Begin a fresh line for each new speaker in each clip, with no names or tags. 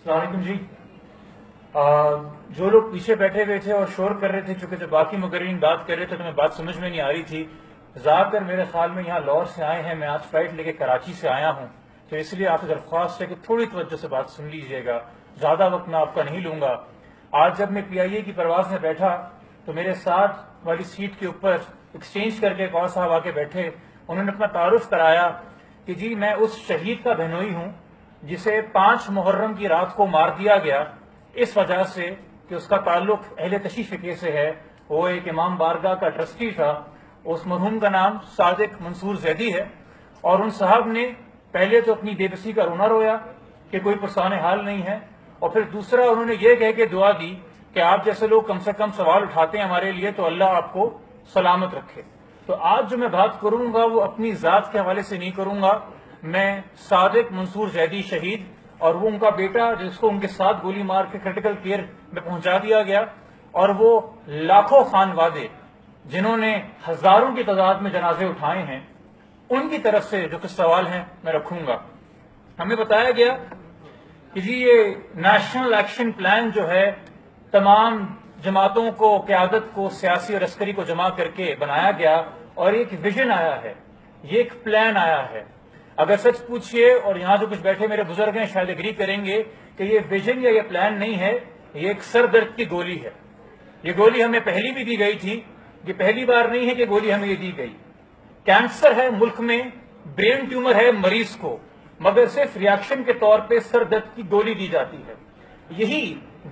السلام علیکم جی. جو لوگ پیچھے بیٹھے ہوئے تھے اور شور کر رہے تھے، چونکہ جب باقی مقررین بات کر رہے تھے تو میں بات سمجھ میں نہیں آ رہی تھی. زیادہ تر میرے خیال میں یہاں لاہور سے آئے ہیں، میں آج فلائٹ لے کے کراچی سے آیا ہوں، تو اس لیے آپ سے درخواست ہے کہ تھوڑی توجہ سے بات سن لیجئے گا. زیادہ وقت میں آپ کا نہیں لوں گا. آج جب میں پی آئی اے کی پرواز میں بیٹھا تو میرے ساتھ والی سیٹ کے اوپر ایکسچینج کر کے ایک اور صاحب آ کے بیٹھے. انہوں نے اپنا تعارف کرایا کہ جی میں اس شہید کا بہنوئی ہوں جسے 5 محرم کی رات کو مار دیا گیا اس وجہ سے کہ اس کا تعلق اہل تشیع فقہ سے ہے. وہ ایک امام بارگاہ کا ٹرسٹی تھا. اس مرحوم کا نام صادق منصور زیدی ہے. اور ان صاحب نے پہلے تو اپنی بے بسی کا رونا رویا کہ کوئی پرسان حال نہیں ہے، اور پھر دوسرا انہوں نے یہ کہہ کے دعا دی کہ آپ جیسے لوگ کم سے کم سوال اٹھاتے ہیں ہمارے لیے تو اللہ آپ کو سلامت رکھے. تو آج جو میں بات کروں گا وہ اپنی ذات کے حوالے سے نہیں کروں گا. میں صادق منصور زیدی شہید اور وہ ان کا بیٹا جس کو ان کے ساتھ گولی مار کے کرٹیکل کیئر میں پہنچا دیا گیا، اور وہ لاکھوں خانوادے جنہوں نے ہزاروں کی تعداد میں جنازے اٹھائے ہیں، ان کی طرف سے جو کچھ سوال ہیں میں رکھوں گا. ہمیں بتایا گیا کہ جی یہ نیشنل ایکشن پلان جو ہے تمام جماعتوں کو، قیادت کو، سیاسی اور عسکری کو جمع کر کے بنایا گیا، اور ایک ویژن آیا ہے، یہ ایک پلان آیا ہے. اگر سچ پوچھئے، اور یہاں جو کچھ بیٹھے میرے بزرگ ہیں شاید اگری کریں گے کہ یہ ویژن یا یہ پلان نہیں ہے، یہ ایک سر درد کی گولی ہے. یہ گولی ہمیں پہلی بھی دی گئی تھی، یہ پہلی بار نہیں ہے کہ گولی ہمیں یہ دی گئی. کینسر ہے ملک میں، برین ٹیومر ہے مریض کو، مگر صرف ریاکشن کے طور پہ سر درد کی گولی دی جاتی ہے. یہی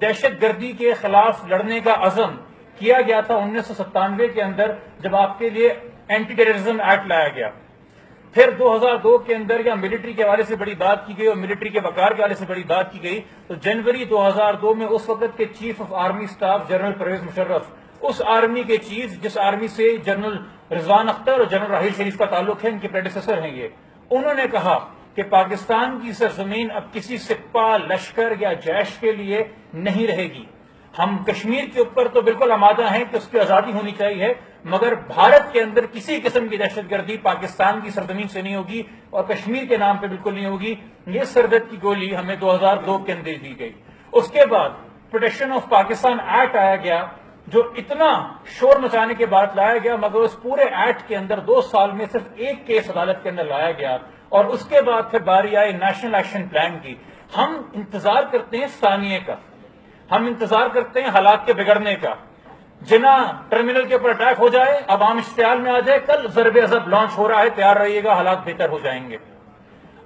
دہشت گردی کے خلاف لڑنے کا عزم کیا گیا تھا 1997 کے اندر، جب آپ کے لیے اینٹی ٹیررزم ایکٹ لایا گیا. پھر 2002 کے اندر یا ملٹری کے حوالے سے بڑی بات کی گئی اور ملٹری کے وقار کے حوالے سے بڑی بات کی گئی، تو جنوری 2002 میں اس وقت کے chief of army staff general Pervez Musharraf, اس آرمی کے چیف جس آرمی سے جنرل رضوان اختر اور جنرل راحیل شریف کا تعلق ہے، ان کے پریڈیسیسر ہیں یہ، انہوں نے کہا کہ پاکستان کی سرزمین اب کسی سپاہ، لشکر یا جیش کے لیے نہیں رہے گی. ہم کشمیر کے اوپر تو بالکل آمادہ ہیں کہ اس کی آزادی ہونی چاہیے، مگر بھارت کے اندر کسی قسم کی دہشت گردی پاکستان کی سرزمین سے نہیں ہوگی اور کشمیر کے نام پہ بالکل نہیں ہوگی. یہ سردرد کی گولی ہمیں 2002 کے اندر دی گئی. اس کے بعد پروٹیکشن آف پاکستان ایکٹ آیا گیا، جو اتنا شور مچانے کے بعد لایا گیا، مگر اس پورے ایکٹ کے اندر 2 سال میں صرف ایک کیس عدالت کے اندر لایا گیا. اور اس کے بعد پھر باری آئی نیشنل ایکشن پلان کی. ہم انتظار کرتے ہیں ثانیے کا، ہم انتظار کرتے ہیں حالات کے بگڑنے کا. جنا ٹرمینل کے اوپر اٹیک ہو جائے، عوام اشتعال میں آ جائے، کل ضرب عضب لانچ ہو رہا ہے، تیار رہیے گا، حالات بہتر ہو جائیں گے.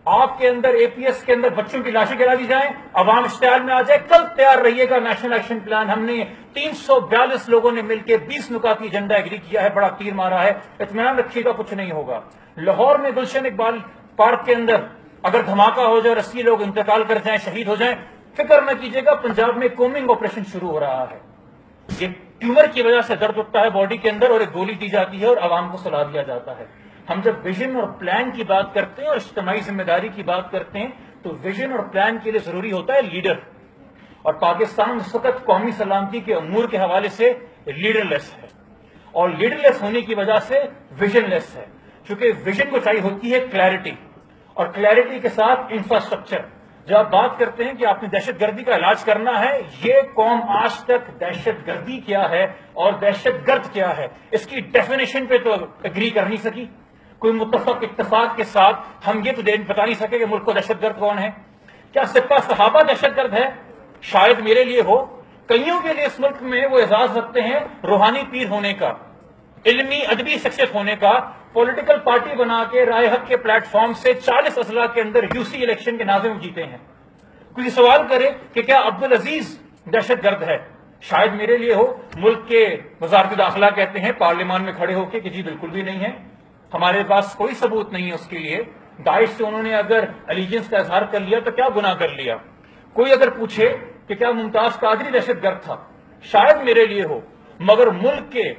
آپ کے اندر اے پی ایس کے اندر بچوں کی لاشیں گرا دی جائیں، عوام اشتعال میں آ جائے، کل تیار رہیے گا نیشنل ایکشن پلان. ہم نے 342 لوگوں نے مل کے 20 نکاتی ایجنڈا ایگری کیا ہے، بڑا تیر مارا ہے. اطمینان رکھیے گا، کچھ نہیں ہوگا. لاہور میں گلشن اقبال پارک کے اندر اگر دھماکہ ہو جائے اور 80 لوگ انتقال کر جائیں، شہید ہو جائیں، فکر نہ کیجیے گا، پنجاب میں کومنگ آپریشن شروع ہو رہا ہے. یہ ٹیومر کی وجہ سے درد اٹھتا ہے باڈی کے اندر اور ایک گولی دی جاتی ہے اور عوام کو سلا دیا جاتا ہے. ہم جب ویژن اور پلان کی بات کرتے ہیں اور اجتماعی ذمہ داری کی بات کرتے ہیں تو ویژن اور پلان کے لیے ضروری ہوتا ہے لیڈر. اور پاکستان اس وقت قومی سلامتی کے امور کے حوالے سے لیڈر لیس ہے، اور لیڈر لیس ہونے کی وجہ سے ویژن لیس ہے. چونکہ ویژن کو چاہیے ہوتی ہے کلیئرٹی، اور کلیئرٹی کے ساتھ انفراسٹرکچر. جب آپ بات کرتے ہیں کہ آپ نے دہشت گردی کا علاج کرنا ہے، یہ قوم آج تک دہشت گردی کیا ہے اور دہشت گرد کیا ہے اس کی ڈیفینیشن پہ تو اگری کر نہیں سکی. کوئی متفق اتفاق کے ساتھ ہم یہ تو بتا نہیں سکے کہ ملک کو دہشت گرد کون ہے. کیا سپاہ صحابہ دہشت گرد ہے؟ شاید میرے لیے ہو، کئیوں کے لیے اس ملک میں وہ اعزاز رکھتے ہیں روحانی پیر ہونے کا، علمی ادبی شخصیت ہونے کا. پولیٹیکل پارٹی بنا کے رائے حق کے پلیٹ فارم سے 40 اضلاع کے اندر یو سی الیکشن کے ناظم جیتے ہیں. کوئی سوال کرے کہ کیا عبدالعزیز دہشت گرد ہے؟ شاید میرے لیے ہو، ملک کے وزارت داخلہ کہتے ہیں پارلیمان میں کھڑے ہو کے کہ جی بالکل بھی نہیں ہے، ہمارے پاس کوئی ثبوت نہیں ہے اس کے لیے. داعش سے انہوں نے اگر الیجنس کا اظہار کر لیا تو کیا گناہ کر لیا. کوئی اگر پوچھے کہ کیا ممتاز قادری دہشت گرد تھا؟ شاید میرے لیے ہو، مگر ملک کے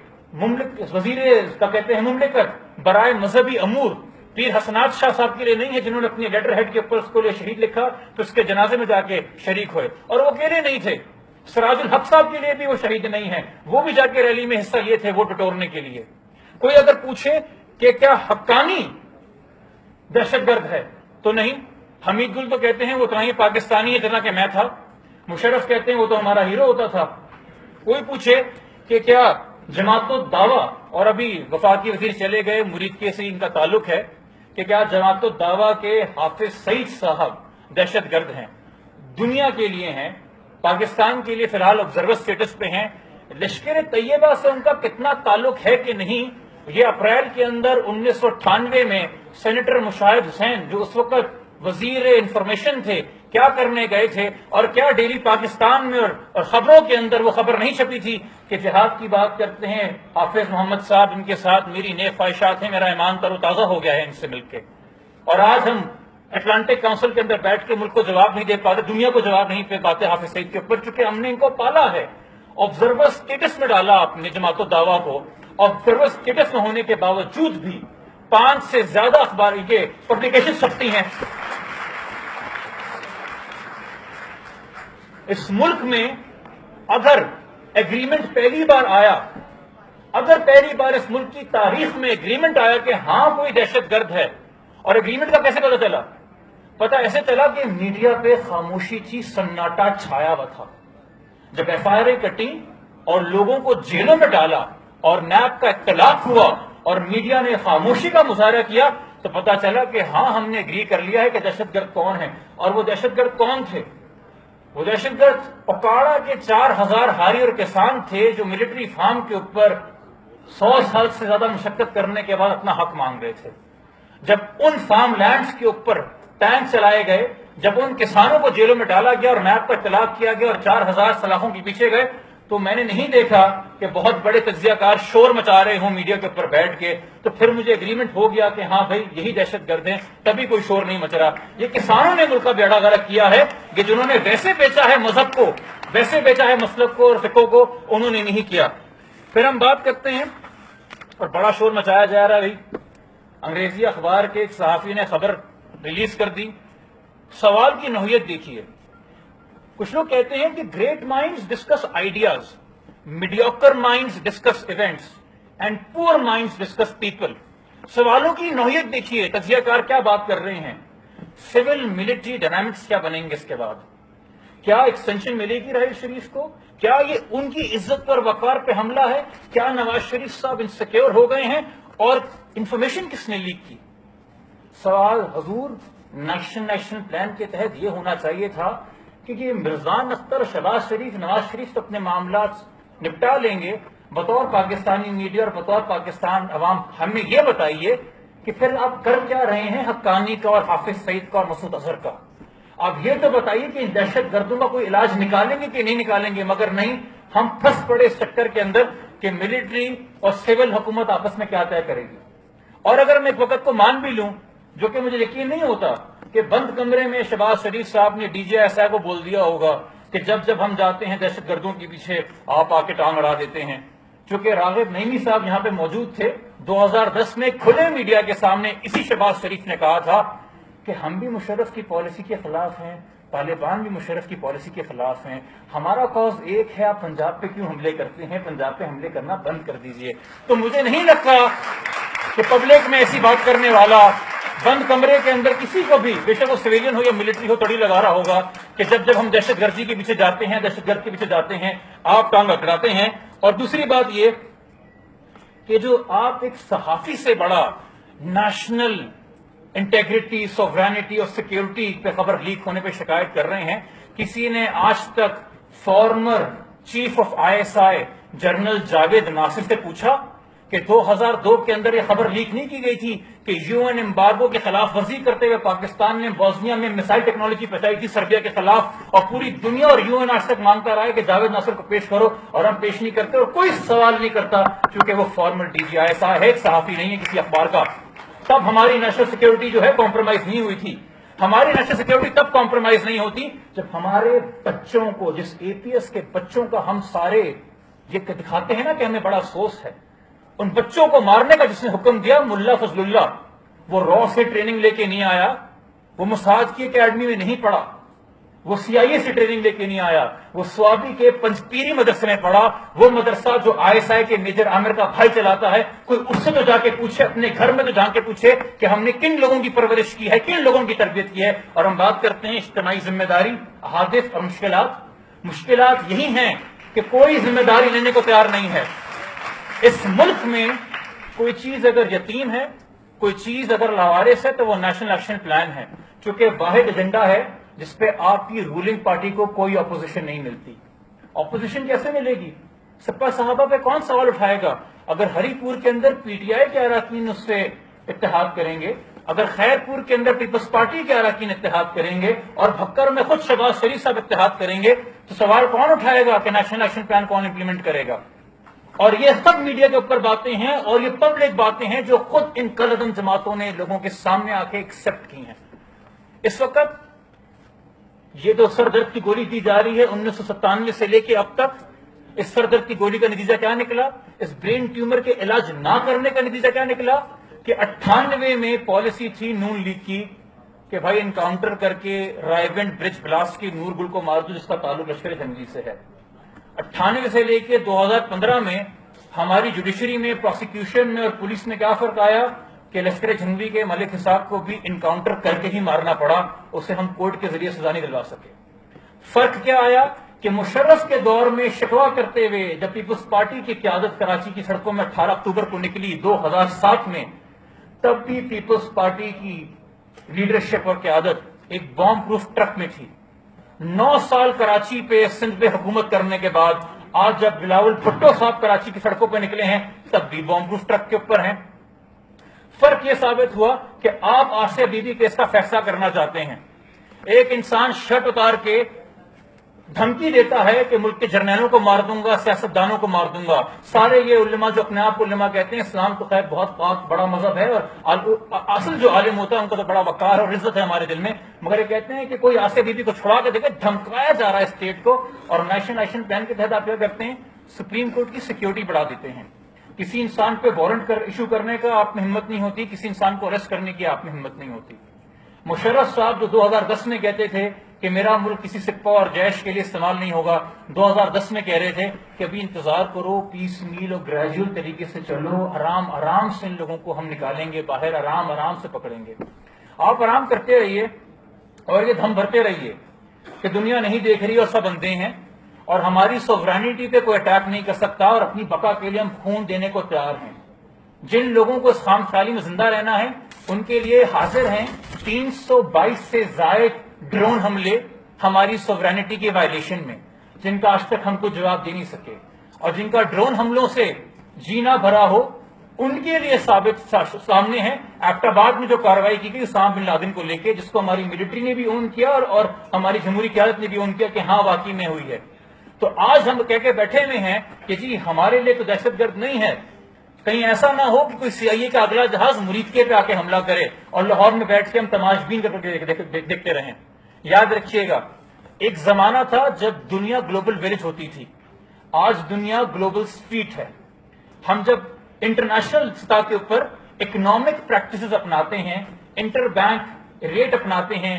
وزیر کا کہتے ہیں مملکت برائے مذہبی امور پیر حسنات شاہ صاحب کے لیے نہیں ہے، جنہوں نے اپنی لیٹر ہیڈ کے اوپر اس کو شہید لکھا تو اس کے جنازے میں جا کے شریک ہوئے، اور وہ اکیلے نہیں تھے. سراج الحق صاحب کے لیے بھی وہ شہید نہیں ہیں، وہ بھی جا کے ریلی میں حصہ لیے تھے ووٹ بٹورنے کے لیے. کوئی اگر پوچھے کہ کیا حقانی دہشت گرد ہے تو نہیں. حمید گل تو کہتے ہیں وہ اتنا ہی پاکستانی ہے جتنا کہ میں تھا. مشرف کہتے ہیں وہ تو ہمارا ہیرو ہوتا تھا. کوئی پوچھے کہ کیا جماعت الدعویٰ، اور ابھی وفاقی وزیر چلے گئے مرید کے سے ان کا تعلق ہے، کہ کیا جماعت الدعویٰ کے حافظ سعید صاحب دہشت گرد ہیں؟ دنیا کے لیے ہیں، پاکستان کے لیے فی الحال آبزرور اسٹیٹس پہ ہیں. لشکر طیبہ سے ان کا کتنا تعلق ہے کہ نہیں، یہ اپریل کے اندر 1998 میں سینیٹر مشاہد حسین جو اس وقت وزیر انفارمیشن تھے کیا کرنے گئے تھے، اور کیا ڈیلی پاکستان میں اور خبروں کے اندر وہ خبر نہیں چھپی تھی کہ جہاد کی بات کرتے ہیں حافظ محمد صاحب، ان کے ساتھ میری نیک خواہشات ہیں، میرا ایمان تر و تازہ ہو گیا ہے ان سے مل کے. اور آج ہم اٹلانٹک کونسل کے اندر بیٹھ کے ملک کو جواب نہیں دے پاتے، دنیا کو جواب نہیں دے پاتے حافظ سعید کے اوپر، چونکہ ہم نے ان کو پالا ہے. آبزرور اسٹیٹس میں ڈالا آپ نے جماعت الدعویٰ کو. آبزرور اسٹیٹس میں ہونے کے باوجود بھی 5 سے زیادہ اخبار کے پبلیکیشن چھپتی ہیں. اس ملک میں اگر ایگریمنٹ پہلی بار آیا، اگر پہلی بار اس ملک کی تاریخ میں ایگریمنٹ آیا کہ ہاں کوئی دہشت گرد ہے، اور ایگریمنٹ کا کیسے پتا چلا؟ پتا ایسے چلا کہ میڈیا پہ خاموشی تھی، سناٹا چھایا ہوا تھا. جب ایف آئی آر کٹی اور لوگوں کو جیلوں میں ڈالا اور نیب کا اختلاف ہوا اور میڈیا نے خاموشی کا مظاہرہ کیا، تو پتا چلا کہ ہاں ہم نے اگری کر لیا ہے کہ دہشت گرد کون ہے. اور وہ دہشت گرد کون تھے؟ وہ دہشت گرد پکاڑا کے 4000 ہاری اور کسان تھے جو ملٹری فارم کے اوپر 100 سال سے زیادہ مشقت کرنے کے بعد اپنا حق مانگ رہے تھے. جب ان فارم لینڈز کے اوپر ٹینک چلائے گئے، جب ان کسانوں کو جیلوں میں ڈالا گیا اور میپ پر اختلاف کیا گیا اور 4000 سلاخوں کے پیچھے گئے، تو میں نے نہیں دیکھا کہ بہت بڑے تجزیہ کار شور مچا رہے ہوں میڈیا کے اوپر بیٹھ کے. تو پھر مجھے اگریمنٹ ہو گیا کہ ہاں بھائی یہی دہشت گرد ہیں، تبھی کوئی شور نہیں مچ رہا. یہ کسانوں نے ملک کا بیڑا غرق کیا ہے کہ جنہوں نے ویسے بیچا ہے مذہب کو، ویسے بیچا ہے مسلک کو اور فقہ کو، انہوں نے نہیں کیا. پھر ہم بات کرتے ہیں، اور بڑا شور مچایا جا رہا ہے بھائی. انگریزی اخبار کے ایک صحافی نے خبر ریلیز کر دی. سوال کی نوعیت دیکھیے. کچھ لوگ کہتے ہیں کہ great minds discuss ideas, mediocre minds discuss events and پور مائنڈز ڈسکس پیپل. سوالوں کی نوعیت دیکھیے، تجزیہ کار کیا بات کر رہے ہیں. سول ملٹری ڈائنامکس کیا بنیں گے اس کے بعد؟ کیا ایکسٹینشن ملے گی راہیل شریف کو؟ کیا یہ ان کی عزت پر وقار پہ حملہ ہے؟ کیا نواز شریف صاحب انسیکیور ہو گئے ہیں؟ اور انفارمیشن کس نے لیک کی؟ سوال حضور نیشنل پلان کے تحت یہ ہونا چاہیے تھا کہ یہ مرزان اختر، شہباز شریف، نواز شریف تو اپنے معاملات نپٹا لیں گے. بطور پاکستانی میڈیا اور بطور پاکستان عوام ہمیں یہ بتائیے کہ پھر آپ کر کیا رہے ہیں حقانی کا اور حافظ سعید کا اور مسعود اظہر کا؟ آپ یہ تو بتائیے کہ ان دہشت گردوں کا کوئی علاج نکالیں گے کہ نہیں نکالیں گے. مگر نہیں، ہم پھنس پڑے اس چکر کے اندر کہ ملٹری اور سول حکومت آپس میں کیا طے کرے گی. اور اگر میں ایک وقت کو مان بھی لوں، جو کہ مجھے یقین نہیں ہوتا، کہ بند کمرے میں شہباز شریف صاحب نے ڈی جے ایس آئی کو بول دیا ہوگا کہ جب جب ہم جاتے ہیں دہشت گردوں کے پیچھے آپ آ کے ٹانگ اڑا دیتے ہیں. چونکہ راغب نعیمی صاحب یہاں پہ موجود تھے 2010 میں، کھلے میڈیا کے سامنے اسی شہباز شریف نے کہا تھا کہ ہم بھی مشرف کی پالیسی کے خلاف ہیں، طالبان بھی مشرف کی پالیسی کے خلاف ہیں، ہمارا کاز ایک ہے، آپ پنجاب پہ کیوں حملے کرتے ہیں؟ پنجاب پہ حملے کرنا بند کر دیجئے. تو مجھے نہیں لگتا کہ پبلک میں ایسی بات کرنے والا بند کمرے کے اندر کسی کو بھی، بے شک وہ سویلین ہو یا ملٹری ہو، تڑی لگا رہا ہوگا کہ جب جب ہم دہشت گردی کے پیچھے جاتے ہیں، دہشت گرد کے پیچھے جاتے ہیں، آپ ٹانگ اکڑاتے ہیں. اور دوسری بات یہ کہ جو آپ ایک صحافی سے بڑا نیشنل انٹیگریٹی، سوورینٹی اور سیکیورٹی پہ خبر لیک ہونے پہ شکایت کر رہے ہیں، کسی نے آج تک former chief of I S I general Javed Nasir سے پوچھا کہ 2002 کے اندر یہ خبر لیک نہیں کی گئی تھی کہ یو این امبارگو کے خلاف ورزی کرتے ہوئے پاکستان نے بوسنیا میں میسائل ٹیکنالوجی پہنچائی تھی سربیا کے خلاف، اور پوری دنیا اور یو این آج تک مانگتا رہا ہے کہ جاوید ناصر کو پیش کرو، اور ہم پیش نہیں کرتے اور کوئی سوال نہیں کرتا کیونکہ وہ former D G I S I ہے، ایک صحافی نہیں ہے کسی اخبار کا. تب ہماری نیشنل سیکیورٹی جو ہے کمپرومائز نہیں ہوئی تھی. ہماری نیشنل سیکیورٹی تب کمپرومائز نہیں ہوتی جب ہمارے بچوں کو، جس اے پی ایس کے بچوں کا ہم سارے یہ دکھاتے ہیں نا کہ ہمیں بڑا افسوس ہے، ان بچوں کو مارنے کا جس نے حکم دیا ملا فضل اللہ، وہ را سے ٹریننگ لے کے نہیں آیا، وہ موساد کی اکیڈمی میں نہیں پڑھا، وہ CIA سے ٹریننگ لے کے نہیں آیا، وہ سوابی کے پنجپیری مدرسے میں پڑھا، وہ مدرسہ جو ISI کے میجر عامر کا بھائی چلاتا ہے۔ کوئی اس سے تو جا کے پوچھے، اپنے گھر میں تو جا کے پوچھے کہ ہم نے کن لوگوں کی پرورش کی ہے، کن لوگوں کی تربیت کی ہے۔ اور ہم بات کرتے ہیں اجتماعی ذمہ داری، احادیث اور مشکلات یہی ہیں کہ کوئی ذمہ داری لینے کو تیار نہیں ہے۔ اس ملک میں کوئی چیز اگر یتیم ہے، کوئی چیز اگر لاوارث ہے تو وہ نیشنل ایکشن پلان ہے، چونکہ واحد ایجنڈا ہے جس پہ آپ کی رولنگ پارٹی کو کوئی اپوزیشن نہیں ملتی۔ اپوزیشن کیسے ملے گی؟ سپہ صحابہ پہ کون سوال اٹھائے گا؟ اگر ہری پور کے اندر PTI کے اراکین اس سے اتحاد کریں گے، اگر خیر پور کے اندر پیپلز پارٹی کے اراکین اتحاد کریں گے اور بھکر میں خود شہباز شریف صاحب اتحاد کریں گے، تو سوال کون اٹھائے گا کہ نیشنل ایکشن پلان کون امپلیمنٹ کرے گا؟ اور یہ سب میڈیا کے اوپر باتیں ہیں اور یہ پبلک باتیں ہیں جو خود ان کالعدم جماعتوں نے لوگوں کے سامنے آ کے ایکسپٹ کی ہیں۔ اس وقت یہ جو سر درد کی گولی دی جا رہی ہے 1997 سے لے کے اب تک، اس سر درد کی گولی کا نتیجہ کیا نکلا؟ اس برین ٹیومر کے علاج نہ کرنے کا نتیجہ کیا نکلا؟ کہ 98 میں پالیسی تھی نون لیگ کی کہ بھائی انکاؤنٹر کر کے رائے گنج برج بلاسٹ کی نور گل کو مار دو جس کا تعلق لشکر جنگی سے ہے۔ 98 سے لے کے 2015 میں ہماری جوڈیشری میں، پروسیکیوشن میں اور پولیس میں کیا فرق آیا کہ لشکر جھنگوی کے ملک حساب کو بھی انکاؤنٹر کر کے ہی مارنا پڑا، اسے ہم کورٹ کے ذریعے سزا نہیں دلوا سکے۔ فرق کیا آیا کہ مشرف کے دور میں شکوا کرتے ہوئے جب پیپلز پارٹی کی قیادت کراچی کی سڑکوں میں 18 اکتوبر کو نکلی 2007 میں، تب بھی پیپلز پارٹی کی لیڈرشپ اور قیادت ایک بام پروف ٹرک میں تھی۔ 9 سال کراچی پہ سندھ پہ حکومت کرنے کے بعد آج جب بلاول بھٹو صاحب کراچی کی سڑکوں پہ نکلے ہیں تب بھی بام پروف ٹرک کے اوپر ہیں۔ فرق یہ ثابت ہوا کہ آپ آصیہ بی بی کیس کا فیصلہ کرنا چاہتے ہیں، ایک انسان شرٹ اتار کے دھمکی دیتا ہے کہ ملک کے جرنیلوں کو مار دوں گا، سیاستدانوں کو مار دوں گا۔ سارے یہ علماء جو اپنے آپ کو علماء کہتے ہیں، اسلام تو خیر بہت پاک بڑا مذہب ہے اور اصل جو عالم ہوتا ہے ان کا تو بڑا وقار اور عزت ہے ہمارے دل میں، مگر یہ کہتے ہیں کہ کوئی آصیہ بی بی کو چھڑا کے دیکھے، دھمکایا جا رہا ہے اسٹیٹ کو، اور نیشنل ایکشن پلان کے تحت آپ کیا کرتے ہیں؟ سپریم کورٹ کی سیکیورٹی بڑھا دیتے ہیں۔ کسی انسان پہ وارنٹ ایشو کرنے کا آپ میں ہمت نہیں ہوتی، کسی انسان کو اریسٹ کرنے کی آپ میں ہمت نہیں ہوتی۔ مشرف صاحب جو 2010 میں کہتے تھے کہ میرا ملک کسی سپہ اور جیش کے لیے استعمال نہیں ہوگا، 2010 میں کہہ رہے تھے کہ ابھی انتظار کرو، پیس میل اور گریجول طریقے سے چلو، آرام آرام سے ان لوگوں کو ہم نکالیں گے باہر، آرام آرام سے پکڑیں گے۔ آپ آرام کرتے رہیے اور یہ دھم بھرتے رہیے کہ دنیا نہیں دیکھ رہی اور سب اندھے ہیں اور ہماری سوورینٹی پہ کوئی اٹیک نہیں کر سکتا اور اپنی بقا کے لیے ہم خون دینے کو تیار ہیں۔ جن لوگوں کو اس خام خیالی میں زندہ رہنا ہے ان کے لیے حاضر ہیں 322 سے زائد ڈرون حملے ہماری سوورینٹی کی وائلیشن میں، جن کا آج تک ہم کو جواب دے نہیں سکے، اور جن کا ڈرون حملوں سے جینا بھرا ہو ان کے لیے ثابت سامنے ہے ایبٹ آباد میں جو کارروائی کی گئی اسامہ بن لادن کو لے کے، جس کو ہماری ملٹری نے بھی اون کیا اور ہماری جمہوری قیادت نے بھی اون کیا کہ ہاں واقعی میں ہوئی ہے۔ تو آج ہم کہہ کے بیٹھے ہوئے ہیں کہ جی ہمارے لیے تو دہشت گرد نہیں ہے، کہیں ایسا نہ ہو کہ کوئی CIA کا اگلا جہاز مریدکے پہ آ کے حملہ کرے اور لاہور میں بیٹھ کے ہم تماش بین کر کے دیکھتے رہیں۔ یاد رکھیے گا ایک زمانہ تھا جب دنیا گلوبل ویلیج ہوتی تھی، آج دنیا گلوبل اسٹریٹ ہے۔ ہم جب انٹرنیشنل سطح کے اوپر اکنامک پریکٹسز اپناتے ہیں، انٹر بینک ریٹ اپناتے ہیں،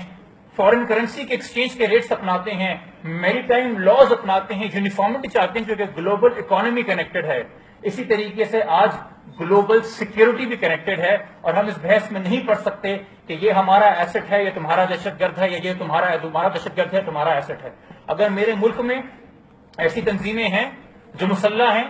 فورن کرنسی کے ایکسچینج کے ریٹس اپناتے ہیں، میری ٹائم لاز اپناتے ہیں، یونیفارمٹی چاہتے ہیں کیونکہ گلوبل اکانومی کنیکٹڈ ہے، اسی طریقے سے آج گلوبل سیکیورٹی بھی کنیکٹڈ ہے، اور ہم اس بحث میں نہیں پڑ سکتے کہ یہ ہمارا ایسٹ ہے، یہ تمہارا دہشت گرد ہے، یا یہ تمہارا دہشت گرد ہے، تمہارا ایسٹ ہے۔ اگر میرے ملک میں ایسی تنظیمیں ہیں جو مسلح ہیں،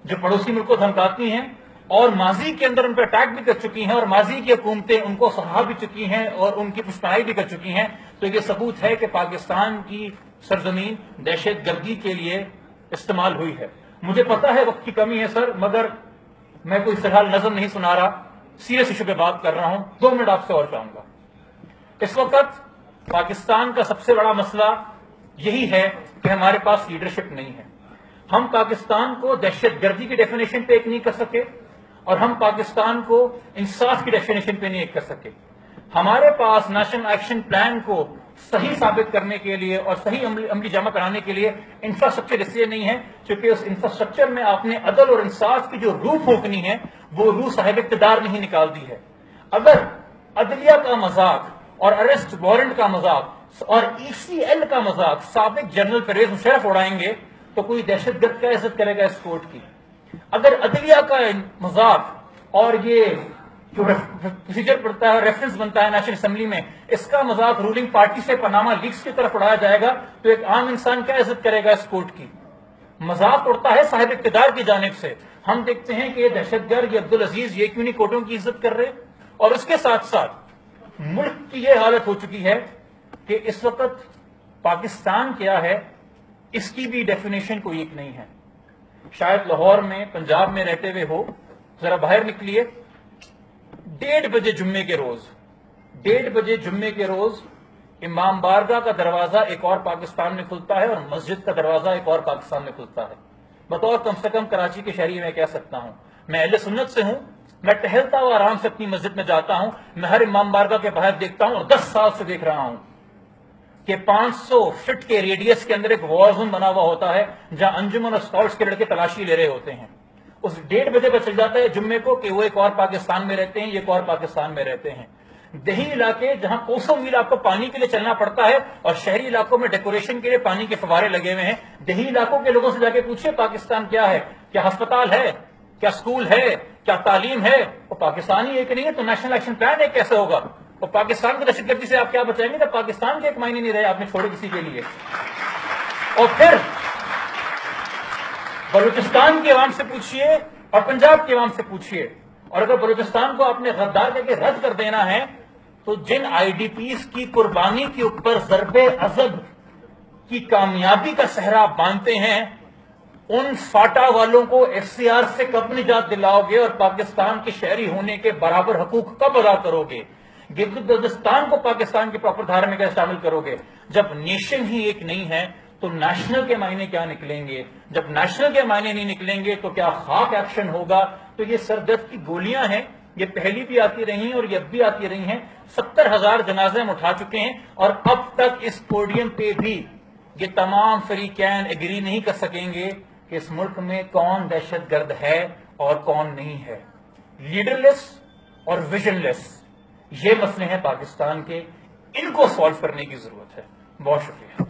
جو پڑوسی ملک کو دھمکاتی ہیں اور ماضی کے اندر ان پر اٹیک بھی کر چکی ہیں اور ماضی کی حکومتیں ان کو سراہ بھی چکی ہیں اور ان کی پشتائی بھی کر چکی ہیں، تو یہ ثبوت ہے کہ پاکستان کی سرزمین دہشت گردی کے لیے استعمال ہوئی ہے۔ مجھے پتا ہے وقت کی کمی ہے سر، مگر میں کوئی فی الحال نظم نہیں سنا رہا، سیریس ایشو پہ بات کر رہا ہوں، 2 منٹ آپ سے اور چاہوں گا۔ اس وقت پاکستان کا سب سے بڑا مسئلہ یہی ہے کہ ہمارے پاس لیڈرشپ نہیں ہے۔ ہم پاکستان کو دہشت گردی کی ڈیفینیشن پہ ایک نہیں کر سکے اور ہم پاکستان کو انصاف کی ڈیفینیشن پہ نہیں ایک کر سکے۔ ہمارے پاس نیشنل ایکشن پلان کو صحیح ثابت کرنے کے لیے اور صحیح عملی جمع کرانے کے لیے انفراسٹرکچر اس لیے نہیں ہے کیونکہ اس انفراسٹرکچر میں آپ نے عدل اور انصاف کی جو روح پھونکنی ہے وہ روح صاحب اقتدار نہیں نکال دی ہے۔ اگر عدلیہ کا مذاق اور اریسٹ وارنٹ کا مذاق اور ECL کا مذاق سابق جنرل پرویز مشرف اڑائیں گے تو کوئی دہشت گرد کیا عزت کرے گا اس کورٹ کی؟ اگر عدلیہ کا مذاق اور یہ جو پروسیجر پڑتا ہے ریفرنس بنتا ہے نیشنل اسمبلی میں، اس کا مذاق رولنگ پارٹی سے پاناما لیکس کی طرف اڑایا جائے گا تو ایک عام انسان کیا عزت کرے گا اس کورٹ کی؟ مذاق اڑتا ہے صاحب اقتدار کی جانب سے. ہم دیکھتے ہیں کہ یہ دہشت گرد، یہ عبدالعزیز، یہ کیوں نہیں کورٹوں کی عزت کر رہے؟ اور اس کے ساتھ ساتھ ملک کی یہ حالت ہو چکی ہے کہ اس وقت پاکستان کیا ہے اس کی بھی ڈیفینیشن کوئی ایک نہیں ہے. شاید لاہور میں، پنجاب میں رہتے ہوئے ہو، ذرا باہر نکلیے، 1:30 بجے جمعے کے روز 1:30 بجے جمعے کے روز امام بارگاہ کا دروازہ ایک اور پاکستان میں کھلتا ہے اور مسجد کا دروازہ ایک اور پاکستان میں کھلتا ہے. بطور کم سے کم کراچی کے شہری میں کہہ سکتا ہوں، میں اہل سنت سے ہوں، میں ٹہلتا ہوا آرام سے اپنی مسجد میں جاتا ہوں، میں ہر امام بارگاہ کے باہر دیکھتا ہوں اور 10 سال سے دیکھ رہا ہوں کہ 500 فٹ کے ریڈیس کے اندر ایک وار زون بنا ہوا ہوتا ہے جہاں انجمن اور اسکاؤٹس کے لڑکے تلاشی لے رہے ہوتے ہیں. اس 1:30 بجے پہ چل جاتا ہے جمعے کو کہ وہ ایک اور پاکستان میں رہتے ہیں، یہ ایک اور پاکستان میں رہتے ہیں. دیہی علاقے جہاں کوسوں میل آپ کو پانی کے لیے چلنا پڑتا ہے اور شہری علاقوں میں ڈیکوریشن کے لیے پانی کے فوارے لگے ہوئے ہیں، دیہی علاقوں کے لوگوں سے جا کے پوچھیے پاکستان کیا ہے، کیا ہسپتال ہے، کیا اسکول ہے، کیا تعلیم ہے؟ وہ پاکستان ہی ایک نہیں ہے تو نیشنل ایکشن پلان ایک کیسے ہوگا؟ اور پاکستان کی دہشت گردی سے آپ کیا بچائیں گے جب پاکستان کے ایک معنی نہیں رہے آپ نے چھوڑے کسی کے لیے؟ اور پھر بلوچستان کے عوام سے پوچھئے اور پنجاب کے عوام سے پوچھئے، اور اگر بلوچستان کو اپنے غدار کر کے رد کر دینا ہے تو جن IDPs کی قربانی کے اوپر ضرب عضب کی کامیابی کا صحرا باندھتے ہیں، ان فاٹا والوں کو FCR سے کب نجات دلاؤ گے اور پاکستان کے شہری ہونے کے برابر حقوق کب ادا کرو گے؟ گلگت بلتستان کو پاکستان کے پراپر دھارے میں کیسے شامل کرو گے؟ جب نیشن ہی ایک نہیں ہے تو نیشنل کے معنی کیا نکلیں گے؟ جب نیشنل کے معنی نہیں نکلیں گے تو کیا خاک ایکشن ہوگا؟ تو یہ سردرد کی گولیاں ہیں، یہ پہلی بھی آتی رہی ہیں اور یہ اب بھی آتی رہی ہیں. 70,000 جنازے ہم اٹھا چکے ہیں اور اب تک اس پوڈیم پہ بھی یہ تمام فریقین ایگری نہیں کر سکیں گے کہ اس ملک میں کون دہشت گرد ہے اور کون نہیں ہے. لیڈر لیس اور ویژن لیس یہ مسئلے ہیں پاکستان کے، ان کو سالو کرنے کی ضرورت ہے. بہت شکریہ.